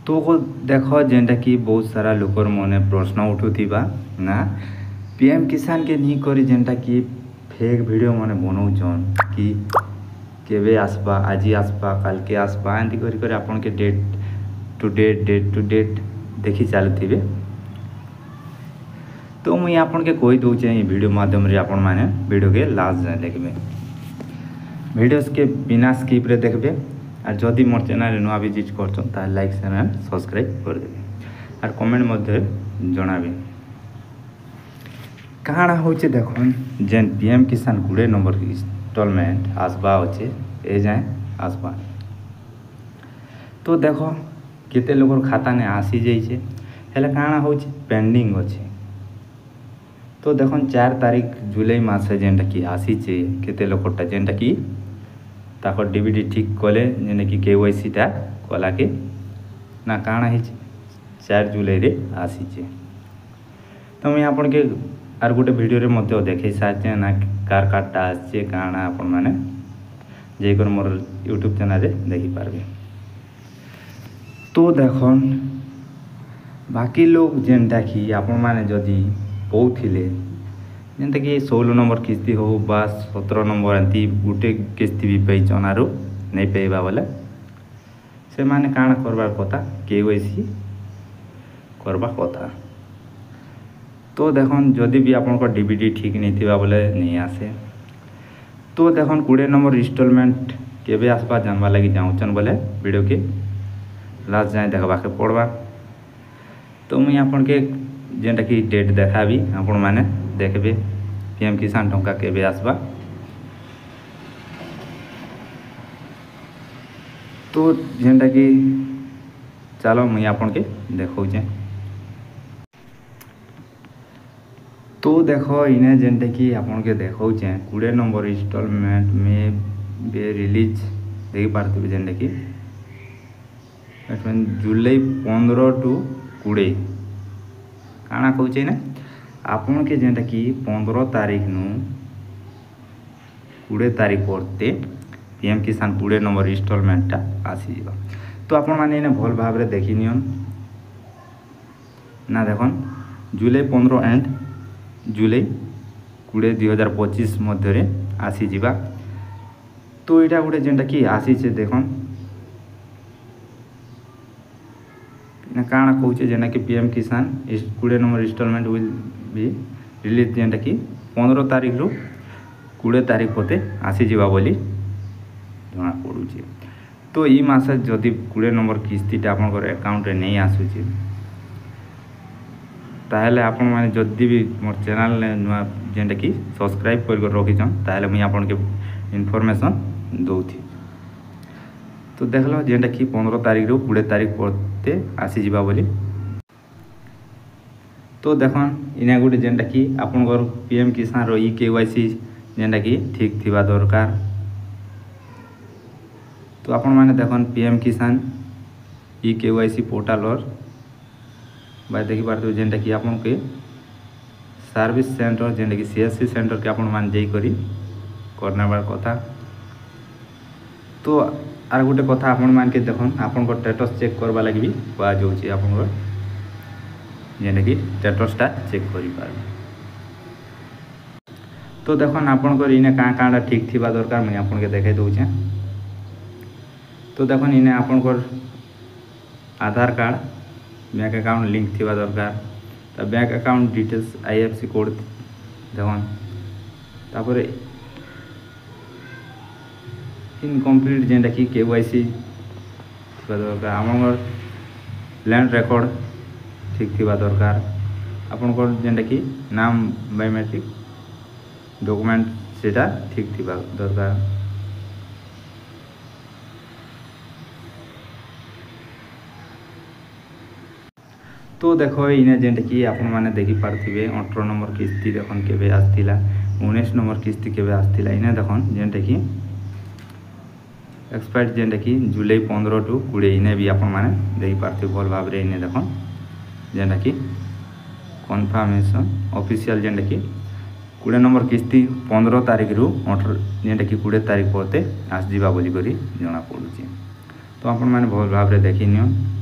तो देख जेनटा कि बहुत सारा लोकर मने प्रश्न उठुथिबा ना पीएम किसान के नहीं करी जेनटा कि फेक वीडियो माने बनाउछन कि केबे आसबा आज आसबा काल के आसबा एंती करी करी आपन के डेट टू डेट देखी चलुथिबे। तो मुई आपन के कहि दउछे ई वीडियो माध्यम रे आपन माने वीडियो के लास्ट जाए देखबे, वीडियोस के बिना स्किप रे देखबे और जदि मोर चैनल नुआ विजिट करछन ता लाइक शेयर एंड सब्सक्राइब कर देबे और कमेंट मध्य जणाबे। काଣା होचे देखन जेन पीएम किसान 20 नंबर इंस्टॉलमेंट आसबा होचे ए जाए आसबा। तो देखो केते लोकर खाता ने आसी जाइए हेले काଣା होचे पेंडिंग होचे। तो देखन 4 तारीख जुलाई मासे जेनटा कि आसीचे केते लोकटा जेनटा कि ताकर डीबीडी ठीक कले जेने कि केवाईसी टा कला के ना काଣା हिचे 4 जुलाई रे आसीचे। तो मैं आपन के आर गोटे वीडियो रे मध्य देखै साचे ना कार कार्डटा आछे काଣା आपन माने जेकर मोर यूट्यूब चैनल रे देखि पारबे। तो देखन बाकी लोग जेनटा कि आपन माने जदि पौथिले जेनता कि 16 नंबर किस्ती हो बा 17 नंबर एंती गुटे किस्ती भी पैचन आरो नहीं पेबा बोले से माने काଣା करबार कथा केवाईसी करबा कथा। तो देखन जदि भी आपन को डीबीडी ठीक नहीं थिबा बोले नहीं आसे। तो देखन 20 नंबर इंस्टॉलमेंट केबे आसबा जानबा लगी जाउचन बोले वीडियो के लास्ट जाए देखबा के पड़बा। तो मुई आपन के जेनटा कि डेट देखाबी आपन माने देखबे पीएम किसान टंका केबे आसबा। तो जेनटा कि चलो मुई आपन के देखौचे। तो देखो इने जेनटा कि आपन के देखौचे 20 नंबर इंस्टॉलमेंट में बे रिलीज देखि पारथिबे जेनटा कि जुलाई 15 टू 20 काଣା कहूचे ना आपन के जेनटा कि 15 तारीख नु 20 तारीख पड़ते पीएम किसान 20 नंबर इंस्टॉलमेंट आसी जीवा। तो आपन माने इने भल भाव रे देखि नियन ना देखन जुलाई 15 एंड जुलाई 20 2025 मध्य रे आसी जीवा। तो इटा गोटे जेनटा कि आसी छे देखन ना काଣା कहूचे जेना कि PM Kisan 20 number instalment will be release जेनटा कि 15 तारीख रु 20 तारीख होते आसी जीवा बोली जना पड़ुचे। तो ई मासे जदि 20 नंबर किस्तीटा आपनकर अकाउंट रे नहीं आसुचे ताहले आपन माने जदि भी मोर चैनल ने नुआ जेनटा कि सब्सक्राइब कर रखिछन ताहले मुई आपन के इन्फॉर्मेशन दउथि। तो देखलो जेनटा कि 15 तारीख रु 20 तारीख पड़ते आसी जीवा बोली। तो देखन इना गोटे जेनटा कि आपनकर पीएम किसान रो ई केवाईसी जेनटा कि ठीक थिबा दरकार। तो आपन माने देखन पीएम किसान ई केवाईसी पोर्टल और बाय देखि पारथि जेनटा कि आपन के सर्विस सेंटर जेनटा कि सीएससी सेंटर के आपन मान जेई करी करना बार कथा। तो आर गोटे कथा आपन मान के देखन आपन को स्टेटस चेक करबा लागि भी कहा जाउची आपन को जेने कि स्टेटसटा चेक करि पारबे। तो देखन आपन को इने काँटा ठीक थिबा दरकार मैं आपन के देखाई दउछे। तो देखन इने आपन को आधार कार्ड बैंक अकाउंट लिंक थिबा दरकार। तो bank account details IFSC code देखन तापर इनकम्प्लीट जेनटा कि केवाईसी थिबा दरकार। हमर लैंड रिकॉर्ड ठीक थिबा दरकार। आपन को जेनटा कि नाम बायोमेट्रिक डॉक्यूमेंट सेटा ठीक थिबा दरकार। तो देखो इने जेनटा कि आपन माने देखि पारथिबे 18 नंबर किस्ती देखन केबे आस्तिला 19 नंबर किस्ती केबे आस्तिला इने देखन जेनटा कि एक्सपायर्ड जेनटा कि जुलाई 15 टू 20 इने भी आपन माने देखि पारथिबे भल भाव रे इने देखन जेनटा कि कन्फर्मेशन ऑफिशियल जेनटा कि 20 नंबर किस्ती 15 तारीख रु 18 जेनटा कि 20 तारीख पड़ते आस जीवा बोली करी जना पड़ुची। तो आपन माने भल भाव रे देखि नियन।